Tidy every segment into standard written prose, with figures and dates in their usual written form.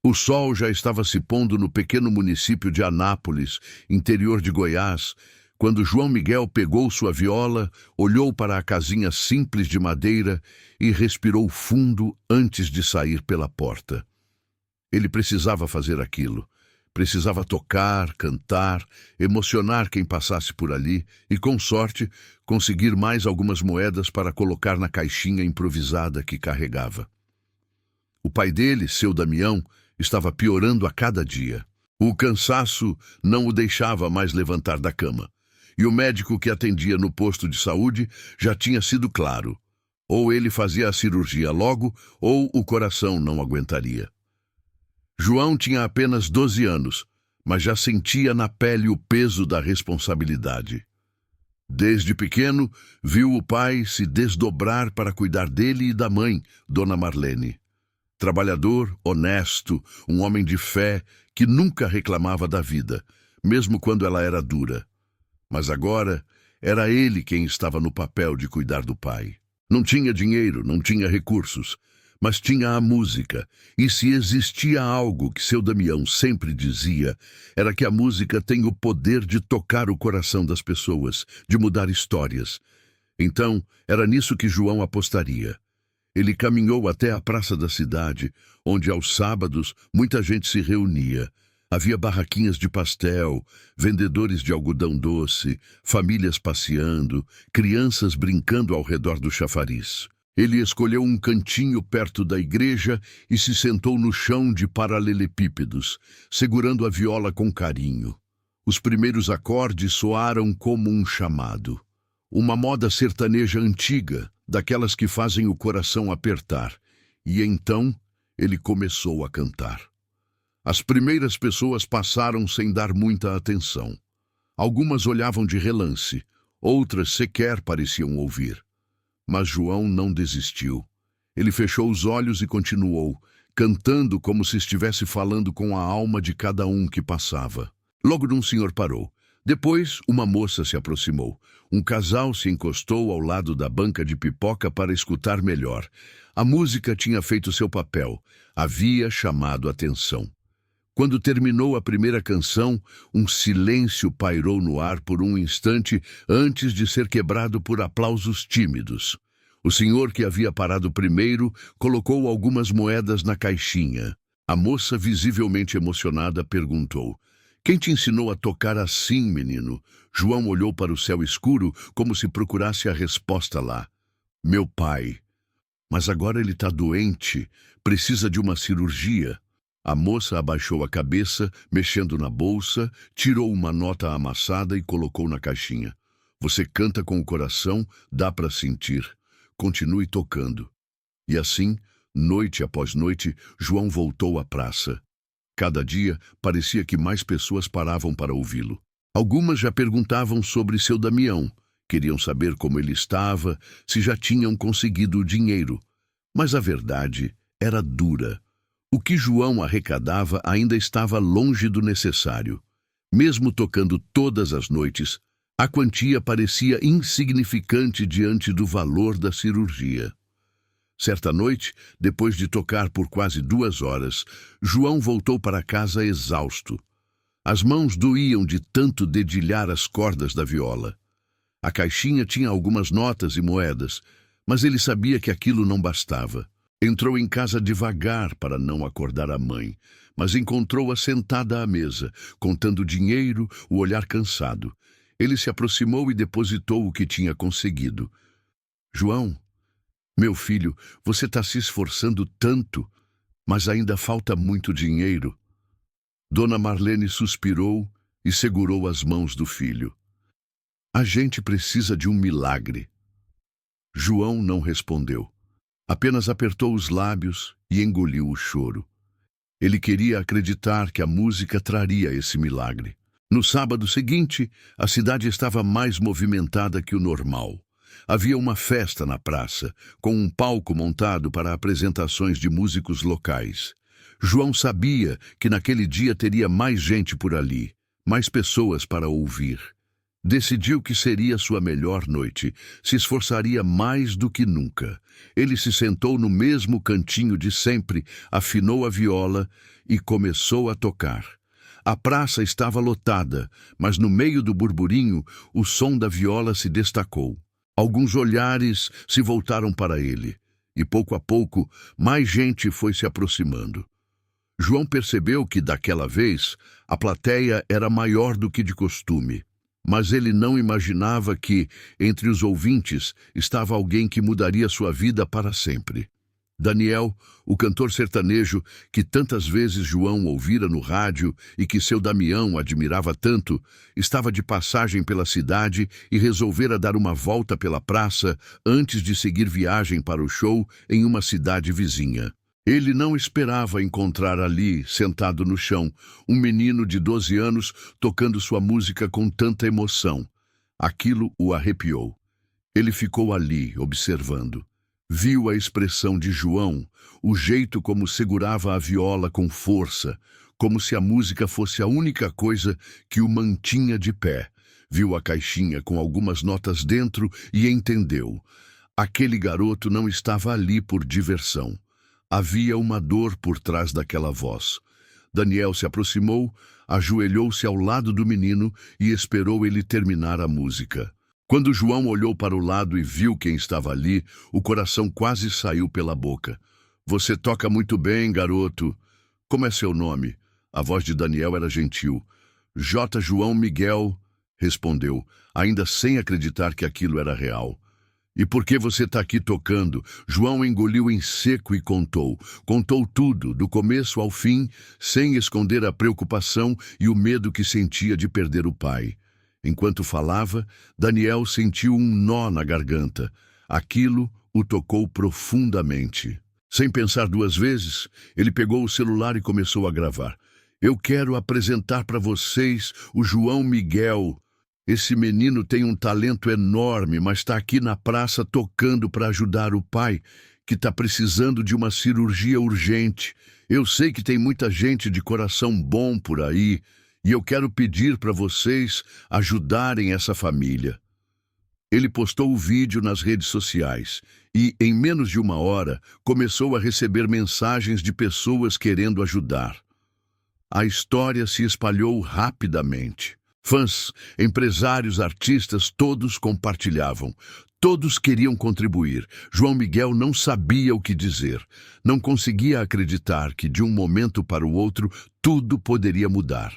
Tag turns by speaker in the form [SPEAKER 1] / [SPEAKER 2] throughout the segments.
[SPEAKER 1] O sol já estava se pondo no pequeno município de Anápolis, interior de Goiás, quando João Miguel pegou sua viola, olhou para a casinha simples de madeira e respirou fundo antes de sair pela porta. Ele precisava fazer aquilo. Precisava tocar, cantar, emocionar quem passasse por ali e, com sorte, conseguir mais algumas moedas para colocar na caixinha improvisada que carregava. O pai dele, seu Damião, estava piorando a cada dia. O cansaço não o deixava mais levantar da cama. E o médico que atendia no posto de saúde já tinha sido claro. Ou ele fazia a cirurgia logo, ou o coração não aguentaria. João tinha apenas 12 anos, mas já sentia na pele o peso da responsabilidade. Desde pequeno, viu o pai se desdobrar para cuidar dele e da mãe, Dona Marlene. Trabalhador, honesto, um homem de fé que nunca reclamava da vida, mesmo quando ela era dura. Mas agora era ele quem estava no papel de cuidar do pai. Não tinha dinheiro, não tinha recursos, mas tinha a música. E se existia algo que seu Damião sempre dizia, era que a música tem o poder de tocar o coração das pessoas, de mudar histórias. Então, era nisso que João apostaria. Ele caminhou até a praça da cidade, onde aos sábados muita gente se reunia. Havia barraquinhas de pastel, vendedores de algodão doce, famílias passeando, crianças brincando ao redor do chafariz. Ele escolheu um cantinho perto da igreja e se sentou no chão de paralelepípedos, segurando a viola com carinho. Os primeiros acordes soaram como um chamado. Uma moda sertaneja antiga, daquelas que fazem o coração apertar. E então ele começou a cantar. As primeiras pessoas passaram sem dar muita atenção. Algumas olhavam de relance, outras sequer pareciam ouvir. Mas João não desistiu. Ele fechou os olhos e continuou, cantando como se estivesse falando com a alma de cada um que passava. Logo um senhor parou. Depois, uma moça se aproximou. Um casal se encostou ao lado da banca de pipoca para escutar melhor. A música tinha feito seu papel. Havia chamado atenção. Quando terminou a primeira canção, um silêncio pairou no ar por um instante antes de ser quebrado por aplausos tímidos. O senhor que havia parado primeiro colocou algumas moedas na caixinha. A moça, visivelmente emocionada, perguntou: "Quem te ensinou a tocar assim, menino?" João olhou para o céu escuro como se procurasse a resposta lá. "Meu pai. Mas agora ele está doente, precisa de uma cirurgia." A moça abaixou a cabeça, mexendo na bolsa, tirou uma nota amassada e colocou na caixinha. "Você canta com o coração, dá para sentir. Continue tocando." E assim, noite após noite, João voltou à praça. Cada dia, parecia que mais pessoas paravam para ouvi-lo. Algumas já perguntavam sobre seu Damião. Queriam saber como ele estava, se já tinham conseguido o dinheiro. Mas a verdade era dura. O que João arrecadava ainda estava longe do necessário. Mesmo tocando todas as noites, a quantia parecia insignificante diante do valor da cirurgia. Certa noite, depois de tocar por quase 2 horas, João voltou para casa exausto. As mãos doíam de tanto dedilhar as cordas da viola. A caixinha tinha algumas notas e moedas, mas ele sabia que aquilo não bastava. Entrou em casa devagar para não acordar a mãe, mas encontrou-a sentada à mesa, contando dinheiro, o olhar cansado. Ele se aproximou e depositou o que tinha conseguido. "João, meu filho, você está se esforçando tanto, mas ainda falta muito dinheiro." Dona Marlene suspirou e segurou as mãos do filho. "A gente precisa de um milagre." João não respondeu. Apenas apertou os lábios e engoliu o choro. Ele queria acreditar que a música traria esse milagre. No sábado seguinte, a cidade estava mais movimentada que o normal. Havia uma festa na praça, com um palco montado para apresentações de músicos locais. João sabia que naquele dia teria mais gente por ali, mais pessoas para ouvir. Decidiu que seria sua melhor noite, se esforçaria mais do que nunca. Ele se sentou no mesmo cantinho de sempre, afinou a viola e começou a tocar. A praça estava lotada, mas no meio do burburinho, o som da viola se destacou. Alguns olhares se voltaram para ele, e pouco a pouco, mais gente foi se aproximando. João percebeu que, daquela vez, a plateia era maior do que de costume. Mas ele não imaginava que, entre os ouvintes, estava alguém que mudaria sua vida para sempre. Daniel, o cantor sertanejo que tantas vezes João ouvira no rádio e que seu Damião admirava tanto, estava de passagem pela cidade e resolvera dar uma volta pela praça antes de seguir viagem para o show em uma cidade vizinha. Ele não esperava encontrar ali, sentado no chão, um menino de 12 anos tocando sua música com tanta emoção. Aquilo o arrepiou. Ele ficou ali, observando. Viu a expressão de João, o jeito como segurava a viola com força, como se a música fosse a única coisa que o mantinha de pé. Viu a caixinha com algumas notas dentro e entendeu. Aquele garoto não estava ali por diversão. Havia uma dor por trás daquela voz. Daniel se aproximou, ajoelhou-se ao lado do menino e esperou ele terminar a música. Quando João olhou para o lado e viu quem estava ali, o coração quase saiu pela boca. Você toca muito bem, garoto. Como é seu nome? A voz de Daniel era gentil. J. João Miguel, respondeu, ainda sem acreditar que aquilo era real. E por que você está aqui tocando? João engoliu em seco e contou. Contou tudo, do começo ao fim, sem esconder a preocupação e o medo que sentia de perder o pai. Enquanto falava, Daniel sentiu um nó na garganta. Aquilo o tocou profundamente. Sem pensar duas vezes, ele pegou o celular e começou a gravar. Eu quero apresentar para vocês o João Miguel. Esse menino tem um talento enorme, mas está aqui na praça tocando para ajudar o pai, que está precisando de uma cirurgia urgente. Eu sei que tem muita gente de coração bom por aí, e eu quero pedir para vocês ajudarem essa família. Ele postou o vídeo nas redes sociais e, em menos de uma hora, começou a receber mensagens de pessoas querendo ajudar. A história se espalhou rapidamente. Fãs, empresários, artistas, todos compartilhavam. Todos queriam contribuir. João Miguel não sabia o que dizer. Não conseguia acreditar que, de um momento para o outro, tudo poderia mudar.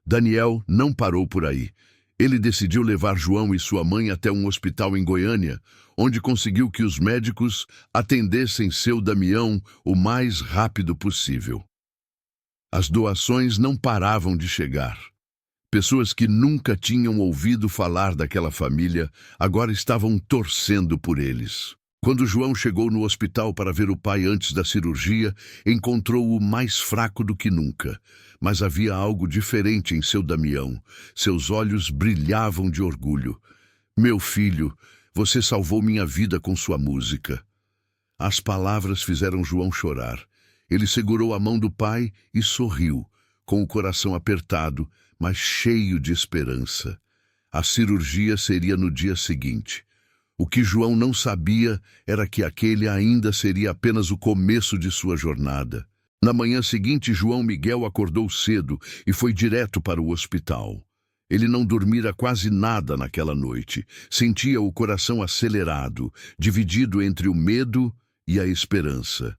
[SPEAKER 1] Daniel não parou por aí. Ele decidiu levar João e sua mãe até um hospital em Goiânia, onde conseguiu que os médicos atendessem seu Damião o mais rápido possível. As doações não paravam de chegar. Pessoas que nunca tinham ouvido falar daquela família agora estavam torcendo por eles. Quando João chegou no hospital para ver o pai antes da cirurgia, encontrou-o mais fraco do que nunca. Mas havia algo diferente em seu Damião. Seus olhos brilhavam de orgulho. Meu filho, você salvou minha vida com sua música. As palavras fizeram João chorar. Ele segurou a mão do pai e sorriu, com o coração apertado, mas cheio de esperança. A cirurgia seria no dia seguinte. O que João não sabia era que aquele ainda seria apenas o começo de sua jornada. Na manhã seguinte, João Miguel acordou cedo e foi direto para o hospital. Ele não dormira quase nada naquela noite. Sentia o coração acelerado, dividido entre o medo e a esperança.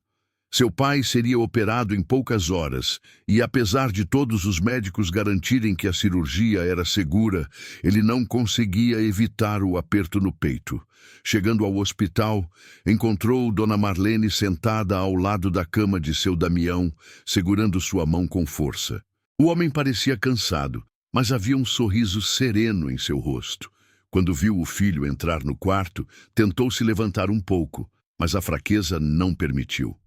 [SPEAKER 1] Seu pai seria operado em poucas horas e, apesar de todos os médicos garantirem que a cirurgia era segura, ele não conseguia evitar o aperto no peito. Chegando ao hospital, encontrou Dona Marlene sentada ao lado da cama de seu Damião, segurando sua mão com força. O homem parecia cansado, mas havia um sorriso sereno em seu rosto. Quando viu o filho entrar no quarto, tentou se levantar um pouco, mas a fraqueza não permitiu.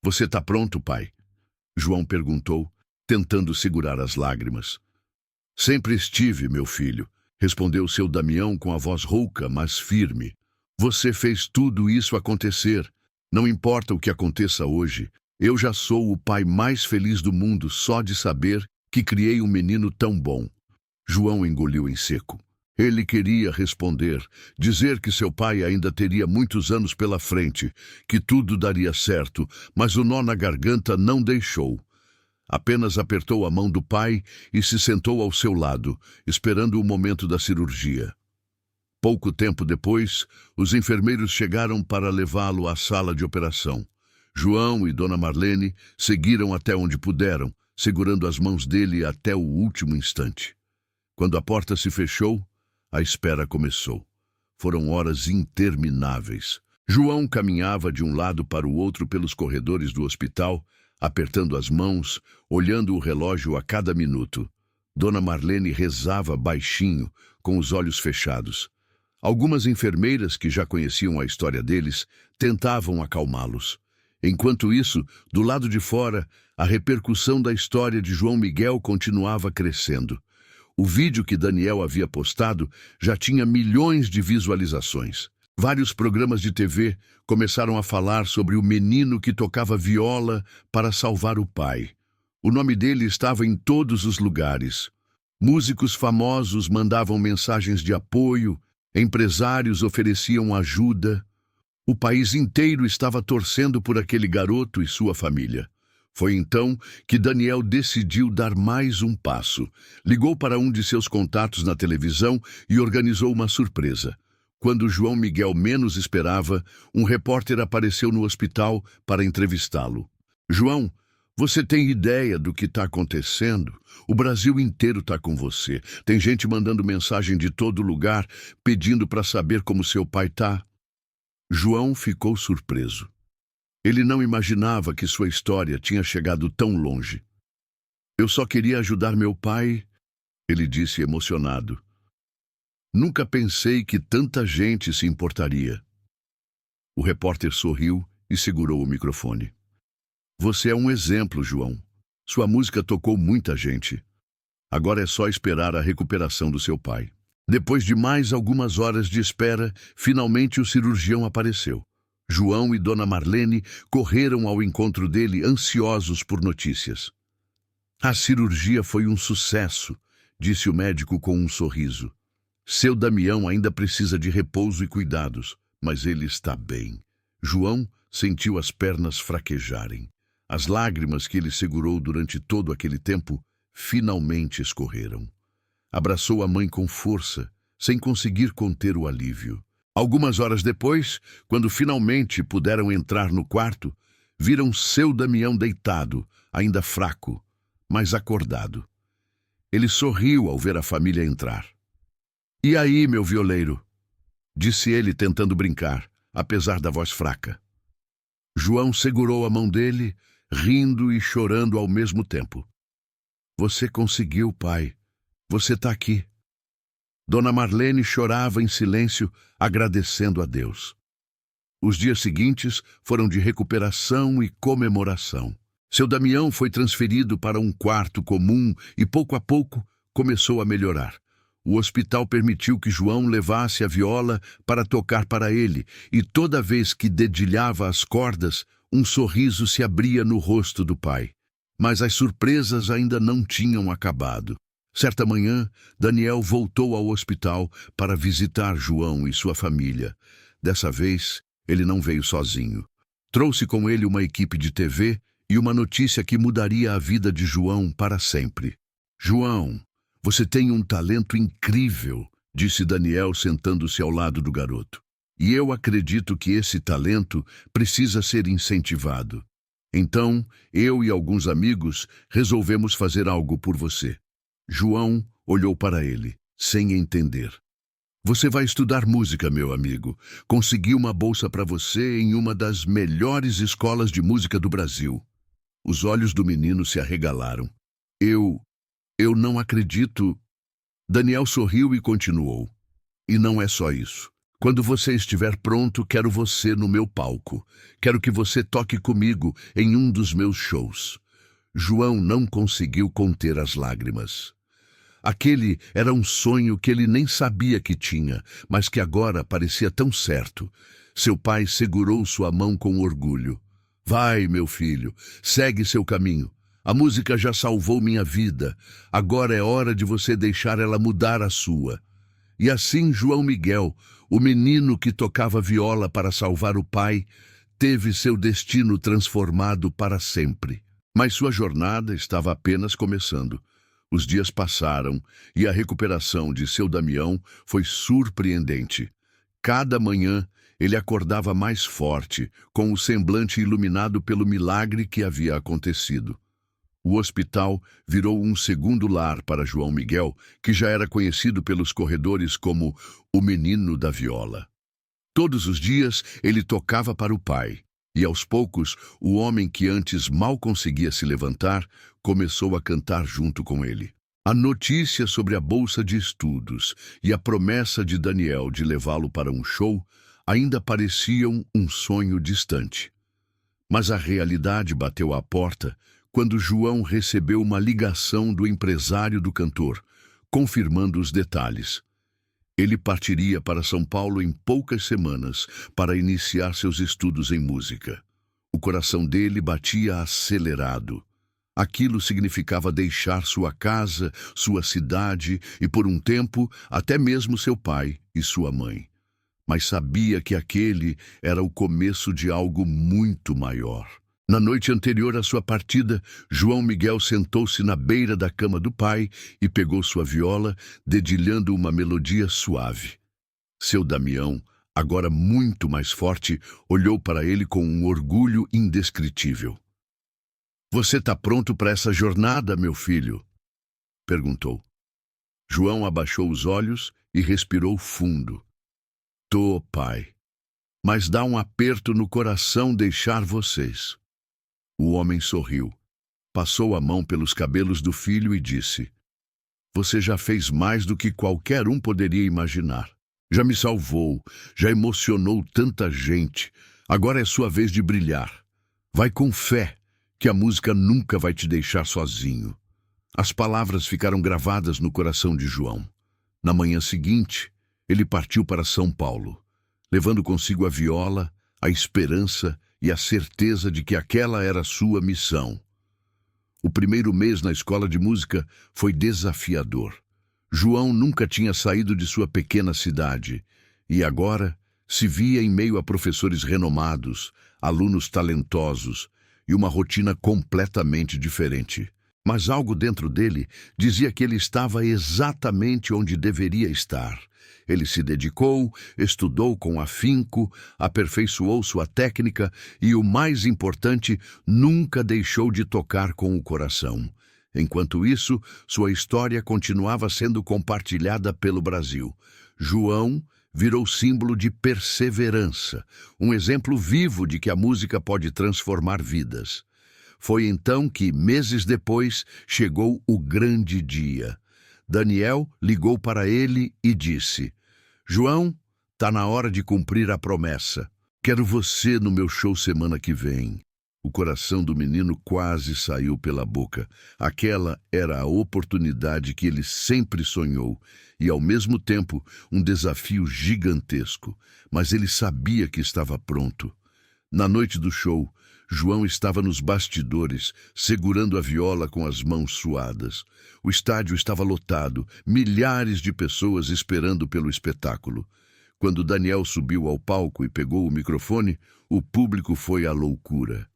[SPEAKER 1] Você está pronto, pai? João perguntou, tentando segurar as lágrimas. Sempre estive, meu filho, respondeu seu Damião com a voz rouca, mas firme. Você fez tudo isso acontecer. Não importa o que aconteça hoje, eu já sou o pai mais feliz do mundo só de saber que criei um menino tão bom. João engoliu em seco. Ele queria responder, dizer que seu pai ainda teria muitos anos pela frente, que tudo daria certo, mas o nó na garganta não deixou. Apenas apertou a mão do pai e se sentou ao seu lado, esperando o momento da cirurgia. Pouco tempo depois, os enfermeiros chegaram para levá-lo à sala de operação. João e Dona Marlene seguiram até onde puderam, segurando as mãos dele até o último instante. Quando a porta se fechou, a espera começou. Foram horas intermináveis. João caminhava de um lado para o outro pelos corredores do hospital, apertando as mãos, olhando o relógio a cada minuto. Dona Marlene rezava baixinho, com os olhos fechados. Algumas enfermeiras, que já conheciam a história deles, tentavam acalmá-los. Enquanto isso, do lado de fora, a repercussão da história de João Miguel continuava crescendo. O vídeo que Daniel havia postado já tinha milhões de visualizações. Vários programas de TV começaram a falar sobre o menino que tocava viola para salvar o pai. O nome dele estava em todos os lugares. Músicos famosos mandavam mensagens de apoio, empresários ofereciam ajuda. O país inteiro estava torcendo por aquele garoto e sua família. Foi então que Daniel decidiu dar mais um passo. Ligou para um de seus contatos na televisão e organizou uma surpresa. Quando João Miguel menos esperava, um repórter apareceu no hospital para entrevistá-lo. João, você tem ideia do que está acontecendo? O Brasil inteiro está com você. Tem gente mandando mensagem de todo lugar, pedindo para saber como seu pai está. João ficou surpreso. Ele não imaginava que sua história tinha chegado tão longe. Eu só queria ajudar meu pai, ele disse emocionado. Nunca pensei que tanta gente se importaria. O repórter sorriu e segurou o microfone. Você é um exemplo, João. Sua música tocou muita gente. Agora é só esperar a recuperação do seu pai. Depois de mais algumas horas de espera, finalmente o cirurgião apareceu. João e Dona Marlene correram ao encontro dele, ansiosos por notícias. A cirurgia foi um sucesso, disse o médico com um sorriso. Seu Damião ainda precisa de repouso e cuidados, mas ele está bem. João sentiu as pernas fraquejarem. As lágrimas que ele segurou durante todo aquele tempo finalmente escorreram. Abraçou a mãe com força, sem conseguir conter o alívio. Algumas horas depois, quando finalmente puderam entrar no quarto, viram seu Damião deitado, ainda fraco, mas acordado. Ele sorriu ao ver a família entrar. E aí, meu violeiro? Disse ele tentando brincar, apesar da voz fraca. João segurou a mão dele, rindo e chorando ao mesmo tempo. Você conseguiu, pai. Você está aqui. Dona Marlene chorava em silêncio, agradecendo a Deus. Os dias seguintes foram de recuperação e comemoração. Seu Damião foi transferido para um quarto comum e, pouco a pouco, começou a melhorar. O hospital permitiu que João levasse a viola para tocar para ele, e toda vez que dedilhava as cordas, um sorriso se abria no rosto do pai. Mas as surpresas ainda não tinham acabado. Certa manhã, Daniel voltou ao hospital para visitar João e sua família. Dessa vez, ele não veio sozinho. Trouxe com ele uma equipe de TV e uma notícia que mudaria a vida de João para sempre. João, você tem um talento incrível, disse Daniel sentando-se ao lado do garoto. E eu acredito que esse talento precisa ser incentivado. Então, eu e alguns amigos resolvemos fazer algo por você. João olhou para ele, sem entender. Você vai estudar música, meu amigo. Consegui uma bolsa para você em uma das melhores escolas de música do Brasil. Os olhos do menino se arregalaram. Eu não acredito. Daniel sorriu e continuou. E não é só isso. Quando você estiver pronto, quero você no meu palco. Quero que você toque comigo em um dos meus shows. João não conseguiu conter as lágrimas. Aquele era um sonho que ele nem sabia que tinha, mas que agora parecia tão certo. Seu pai segurou sua mão com orgulho. Vai, meu filho, segue seu caminho. A música já salvou minha vida. Agora é hora de você deixar ela mudar a sua. E assim João Miguel, o menino que tocava viola para salvar o pai, teve seu destino transformado para sempre. Mas sua jornada estava apenas começando. Os dias passaram e a recuperação de seu Damião foi surpreendente. Cada manhã, ele acordava mais forte, com o semblante iluminado pelo milagre que havia acontecido. O hospital virou um segundo lar para João Miguel, que já era conhecido pelos corredores como o menino da viola. Todos os dias ele tocava para o pai, e aos poucos o homem que antes mal conseguia se levantar começou a cantar junto com ele. A notícia sobre a bolsa de estudos e a promessa de Daniel de levá-lo para um show ainda pareciam um sonho distante. Mas a realidade bateu à porta quando João recebeu uma ligação do empresário do cantor, confirmando os detalhes. Ele partiria para São Paulo em poucas semanas para iniciar seus estudos em música. O coração dele batia acelerado. Aquilo significava deixar sua casa, sua cidade e, por um tempo, até mesmo seu pai e sua mãe. Mas sabia que aquele era o começo de algo muito maior. Na noite anterior à sua partida, João Miguel sentou-se na beira da cama do pai e pegou sua viola, dedilhando uma melodia suave. Seu Damião, agora muito mais forte, olhou para ele com um orgulho indescritível. "Você está pronto para essa jornada, meu filho?" perguntou. João abaixou os olhos e respirou fundo. "Tô, pai, mas dá um aperto no coração deixar vocês." O homem sorriu, passou a mão pelos cabelos do filho e disse: "Você já fez mais do que qualquer um poderia imaginar. Já me salvou, já emocionou tanta gente. Agora é sua vez de brilhar. Vai com fé, que a música nunca vai te deixar sozinho." As palavras ficaram gravadas no coração de João. Na manhã seguinte, ele partiu para São Paulo, levando consigo a viola, a esperança e a certeza de que aquela era sua missão. O primeiro mês na escola de música foi desafiador. João nunca tinha saído de sua pequena cidade e agora se via em meio a professores renomados, alunos talentosos e uma rotina completamente diferente. Mas algo dentro dele dizia que ele estava exatamente onde deveria estar. Ele se dedicou, estudou com afinco, aperfeiçoou sua técnica e, o mais importante, nunca deixou de tocar com o coração. Enquanto isso, sua história continuava sendo compartilhada pelo Brasil. João virou símbolo de perseverança, um exemplo vivo de que a música pode transformar vidas. Foi então que, meses depois, chegou o grande dia. Daniel ligou para ele e disse: "João, tá na hora de cumprir a promessa. Quero você no meu show semana que vem." O coração do menino quase saiu pela boca. Aquela era a oportunidade que ele sempre sonhou e, ao mesmo tempo, um desafio gigantesco. Mas ele sabia que estava pronto. Na noite do show, João estava nos bastidores, segurando a viola com as mãos suadas. O estádio estava lotado, milhares de pessoas esperando pelo espetáculo. Quando Daniel subiu ao palco e pegou o microfone, o público foi à loucura.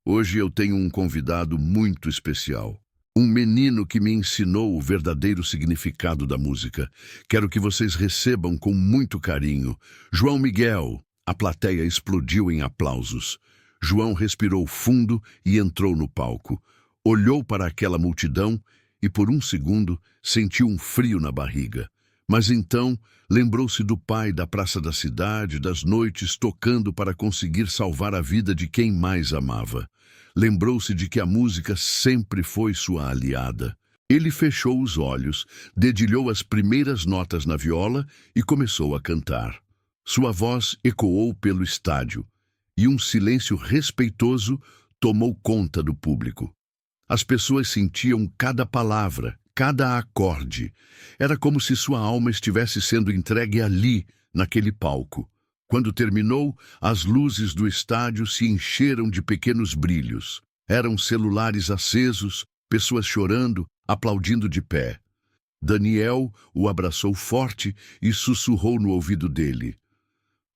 [SPEAKER 1] Hoje eu tenho um convidado muito especial. Um menino que me ensinou o verdadeiro significado da música. Quero que vocês recebam com muito carinho João Miguel. A plateia explodiu em aplausos. João respirou fundo e entrou no palco. Olhou para aquela multidão e, por um segundo, sentiu um frio na barriga. Mas então lembrou-se do pai, da praça da cidade, das noites tocando para conseguir salvar a vida de quem mais amava. Lembrou-se de que a música sempre foi sua aliada. Ele fechou os olhos, dedilhou as primeiras notas na viola e começou a cantar. Sua voz ecoou pelo estádio e um silêncio respeitoso tomou conta do público. As pessoas sentiam cada palavra, cada acorde. Era como se sua alma estivesse sendo entregue ali, naquele palco. Quando terminou, as luzes do estádio se encheram de pequenos brilhos. Eram celulares acesos, pessoas chorando, aplaudindo de pé. Daniel o abraçou forte e sussurrou no ouvido dele: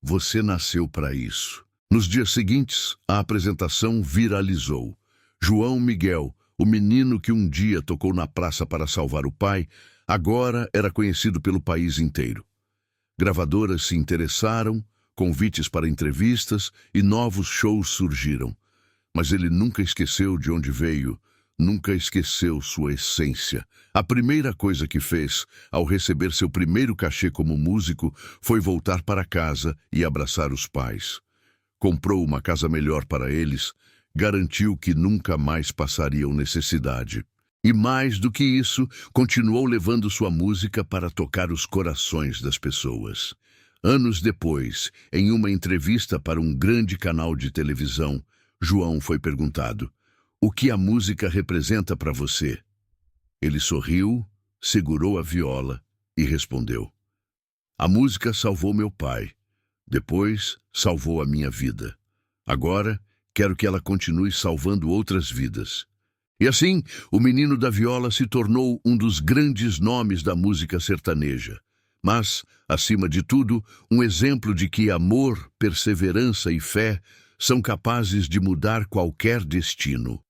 [SPEAKER 1] "Você nasceu para isso." Nos dias seguintes, a apresentação viralizou. João Miguel, o menino que um dia tocou na praça para salvar o pai, agora era conhecido pelo país inteiro. Gravadoras se interessaram, convites para entrevistas e novos shows surgiram. Mas ele nunca esqueceu de onde veio, nunca esqueceu sua essência. A primeira coisa que fez, ao receber seu primeiro cachê como músico, foi voltar para casa e abraçar os pais. Comprou uma casa melhor para eles, garantiu que nunca mais passariam necessidade. E mais do que isso, continuou levando sua música para tocar os corações das pessoas. Anos depois, em uma entrevista para um grande canal de televisão, João foi perguntado: "O que a música representa para você?" Ele sorriu, segurou a viola e respondeu: "A música salvou meu pai. Depois, salvou a minha vida. Agora, quero que ela continue salvando outras vidas." E assim, o menino da viola se tornou um dos grandes nomes da música sertaneja. Mas, acima de tudo, um exemplo de que amor, perseverança e fé são capazes de mudar qualquer destino.